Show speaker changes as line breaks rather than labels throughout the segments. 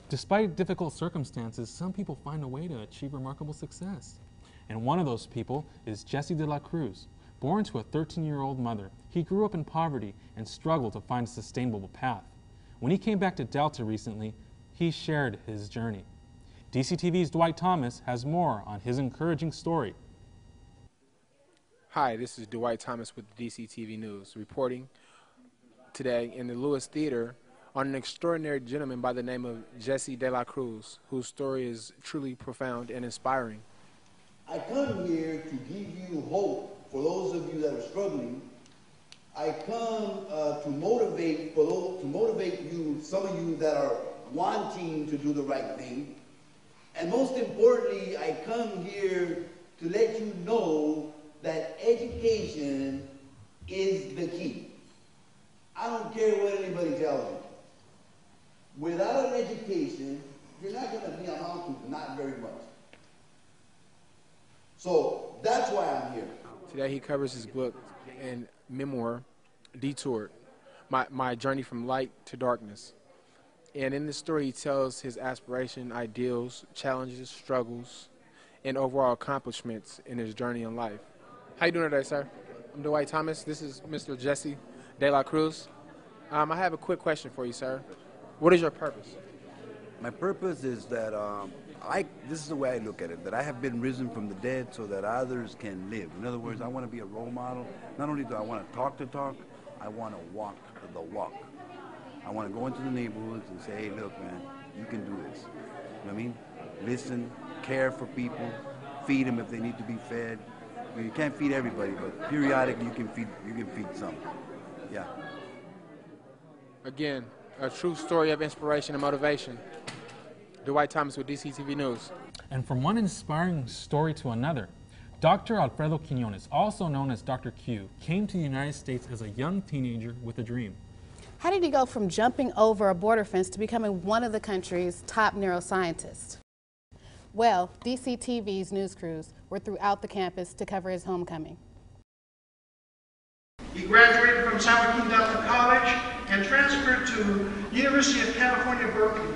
despite difficult circumstances, some people find a way to achieve remarkable success. And one of those people is Jesse de la Cruz. Born to a 13-year-old mother, he grew up in poverty and struggled to find a sustainable path. When he came back to Delta recently, he shared his journey. DCTV's Dwight Thomas has more on his encouraging story.
Hi, this is Dwight Thomas with DCTV News, reporting today in the Lewis Theater on an extraordinary gentleman by the name of Jesse de la Cruz, whose story is truly profound and inspiring.
I come here to give you hope for those of you that are struggling. I come to motivate you, some of you that are wanting to do the right thing. And most importantly, I come here to let you know that education is the key. I don't care what anybody tells you. Without an education, you're not going to be amount to not very much. So that's why I'm here.
Today he covers his book and memoir, Detoured, my journey from light to darkness. And in this story he tells his aspiration, ideals, challenges, struggles, and overall accomplishments in his journey in life. How you doing today, sir? I'm Dwight Thomas. This is Mr. Jesse de la Cruz. I have a quick question for you, sir. What is your purpose?
My purpose is that this is the way I look at it, that I have been risen from the dead so that others can live. In other words, I want to be a role model. Not only do I want to talk the talk, I want to walk the walk. I want to go into the neighborhoods and say, hey, look, man, you can do this. You know what I mean? Listen, care for people, feed them if they need to be fed. I mean, you can't feed everybody, but periodically you can feed some. Yeah.
Again, a true story of inspiration and motivation. Dwight Thomas with DCTV News.
And from one inspiring story to another, Dr. Alfredo Quiñones, also known as Dr. Q, came to the United States as a young teenager with a dream.
How did he go from jumping over a border fence to becoming one of the country's top neuroscientists? Well, DCTV's news crews were throughout the campus to cover his homecoming.
He graduated from San Joaquin Delta College and transferred to University of California, Berkeley,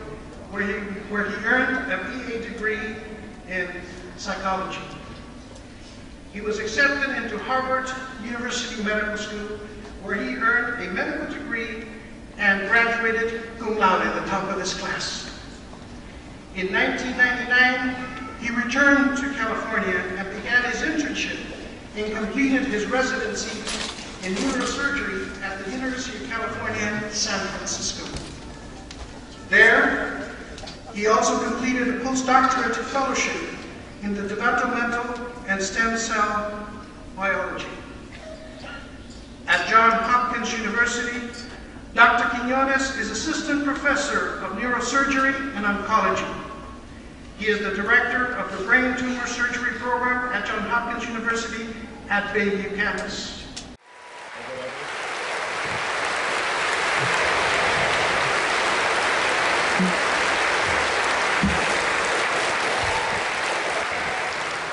where he earned a BA degree in psychology. He was accepted into Harvard University Medical School, where he earned a medical degree and graduated cum laude at the top of his class. In 1999, he returned to California and began his internship and completed his residency in neurosurgery at the University of California, San Francisco. There, he also completed a postdoctorate fellowship in the developmental and stem cell biology. At Johns Hopkins University, Dr. Quiñones is assistant professor of neurosurgery and oncology. He is the director of the brain tumor surgery program at Johns Hopkins University at Bayview campus.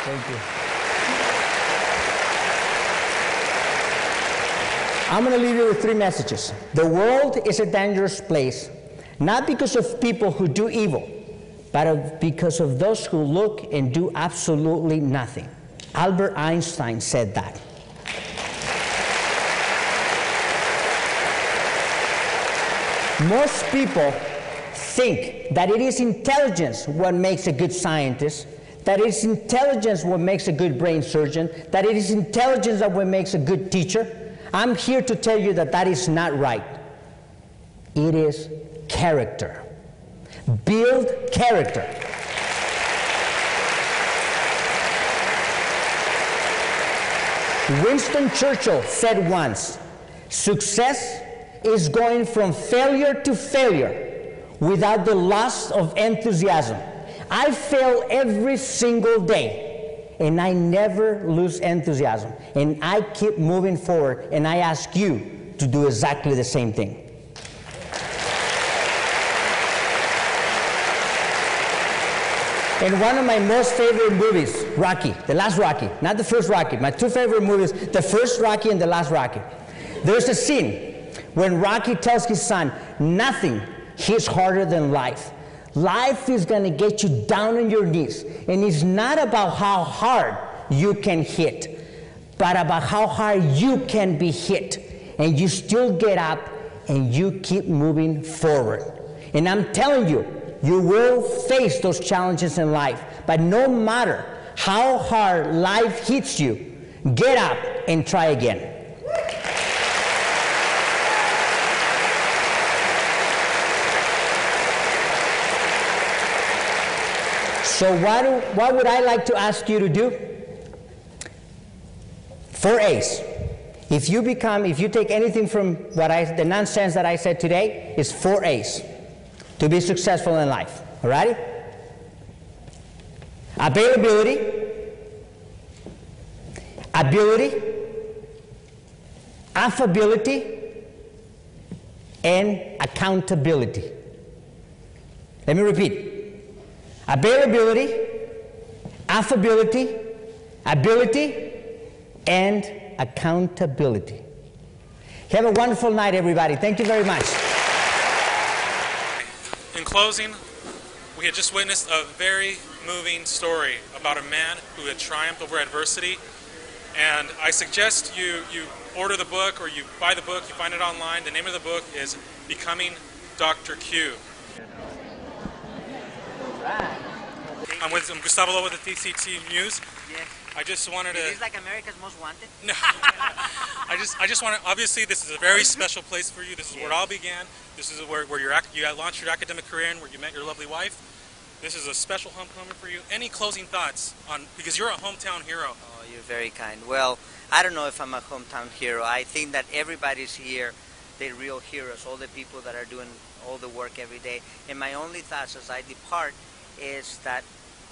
Thank you.
I'm going to leave you with three messages. The world is a dangerous place, not because of people who do evil, but because of those who look and do absolutely nothing. Albert Einstein said that. Most people think that it is intelligence what makes a good scientist, that it is intelligence what makes a good brain surgeon, that it is intelligence that what makes a good teacher. I'm here to tell you that that is not right. It is character. Build character. Winston Churchill said once, success is going from failure to failure without the loss of enthusiasm. I fail every single day, and I never lose enthusiasm. And I keep moving forward, and I ask you to do exactly the same thing. In one of my most favorite movies, Rocky, the last Rocky, not the first Rocky, my two favorite movies, the first Rocky and the last Rocky. There's a scene when Rocky tells his son, nothing hits harder than life. Life is going to get you down on your knees. And it's not about how hard you can hit, but about how hard you can be hit. And you still get up and you keep moving forward. And I'm telling you, you will face those challenges in life. But no matter how hard life hits you, get up and try again. So what would I like to ask you to do? 4 A's. If you take anything from the nonsense that I said today, it's 4 A's to be successful in life. All righty? Availability, ability, affability, and accountability. Let me repeat. Availability, affability, ability, and accountability. Have a wonderful night, everybody. Thank you very much.
In closing, we had just witnessed a very moving story about a man who had triumphed over adversity. And I suggest you order the book, or you buy the book, you find it online. The name of the book is Becoming Dr. Q. I'm Gustavo Lowe with the DCTV News.
Yes.
I just wanted to...
Is this like America's Most Wanted?
No. I just want to... Obviously, this is a very special place for you. This is where it all began. This is where you launched your academic career and where you met your lovely wife. This is a special homecoming for you. Any closing thoughts on... Because you're a hometown hero.
Oh, you're very kind. Well, I don't know if I'm a hometown hero. I think that everybody's here. They're real heroes. All the people that are doing all the work every day. And my only thoughts as I depart is that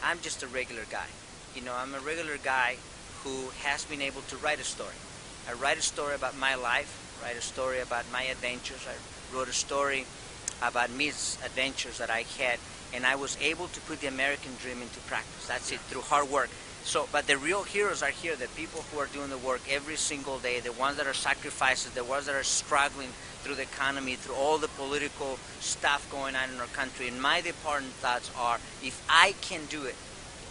I'm just a regular guy. You know, I'm a regular guy who has been able to write a story. I write a story about my life, write a story about my adventures. I wrote a story about misadventures that I had, and I was able to put the American dream into practice. That's it, through hard work. So, but the real heroes are here, the people who are doing the work every single day, the ones that are sacrificing, the ones that are struggling through the economy, through all the political stuff going on in our country. And my departing thoughts are, if I can do it,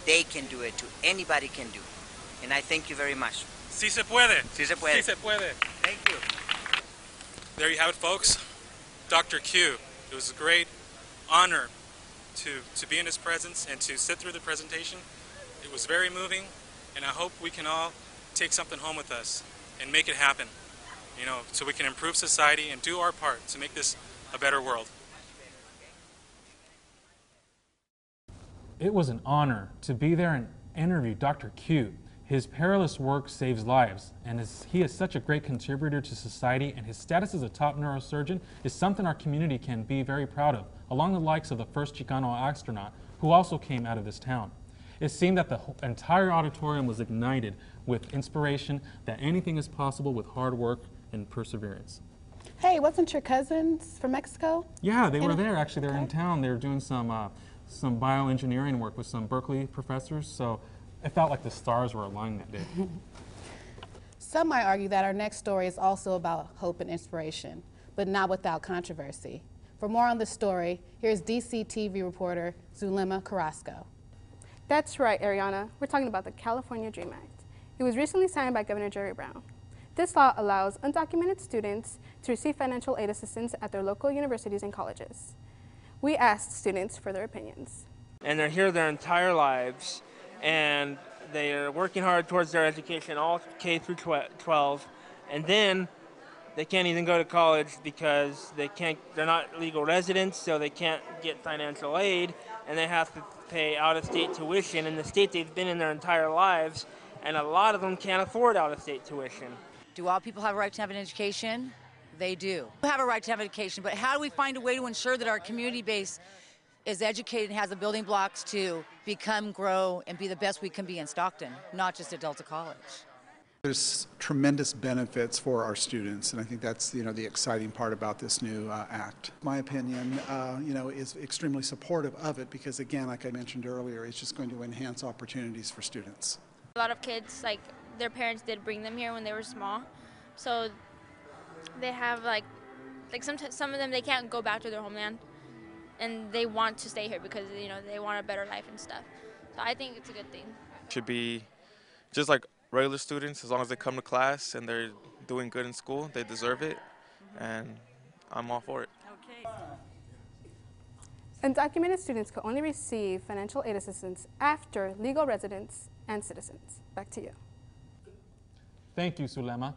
they can do it too. Anybody can do it. And I thank you very much.
Si se puede.
Si se puede.
Si se puede.
Thank you.
There you have it, folks. Dr. Q. It was a great honor to be in his presence and to sit through the presentation. It was very moving, and I hope we can all take something home with us and make it happen, you know, so we can improve society and do our part to make this a better world. It was an honor to be there and interview Dr. Q. His perilous work saves lives, and he is such a great contributor to society, and his status as a top neurosurgeon is something our community can be very proud of, along the likes of the first Chicano astronaut, who also came out of this town. It seemed that the entire auditorium was ignited with inspiration that anything is possible with hard work and perseverance.
Hey, wasn't your cousins from Mexico?
Yeah, they were there. Actually, they're in town. They were doing some bioengineering work with some Berkeley professors, so it felt like the stars were aligning that day.
Some might argue that our next story is also about hope and inspiration, but not without controversy. For more on this story, here's DCTV reporter Zulema Carrasco.
That's right, Ariana. We're talking about the California Dream Act. It was recently signed by Governor Jerry Brown. This law allows undocumented students to receive financial aid assistance at their local universities and colleges. We asked students for their opinions.
And they're here their entire lives, and they are working hard towards their education, all K through 12, and then they can't even go to college because they're not legal residents, so they can't get financial aid, and they have to pay out-of-state tuition in the state they've been in their entire lives, and a lot of them can't afford out-of-state tuition.
Do all people have a right to have an education? They do. We have a right to have an education, but how do we find a way to ensure that our community base is educated and has the building blocks to become, grow, and be the best we can be in Stockton, not just at Delta College?
There's tremendous benefits for our students, and I think that's the exciting part about this new act. My opinion, is extremely supportive of it because, again, like I mentioned earlier, it's just going to enhance opportunities for students.
A lot of kids, like their parents did bring them here when they were small, so they have some of them they can't go back to their homeland, and they want to stay here because, you know, they want a better life and stuff. So I think it's a good thing.
Should be just like regular students, as long as they come to class and they're doing good in school, they deserve it, and I'm all for it.
Okay. Undocumented students could only receive financial aid assistance after legal residents and citizens. Back to you.
Thank you, Zulema.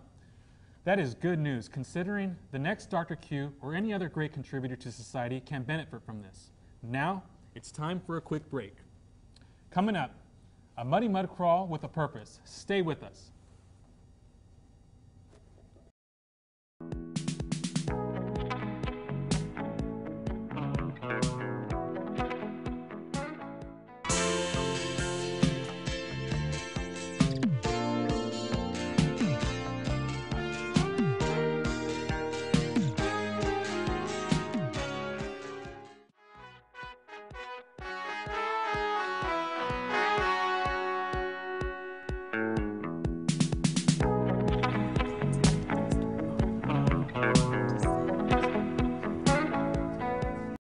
That is good news, considering the next Dr. Q or any other great contributor to society can benefit from this. Now, it's time for a quick break. Coming up, a Muddy Mud Crawl with a purpose. Stay with us.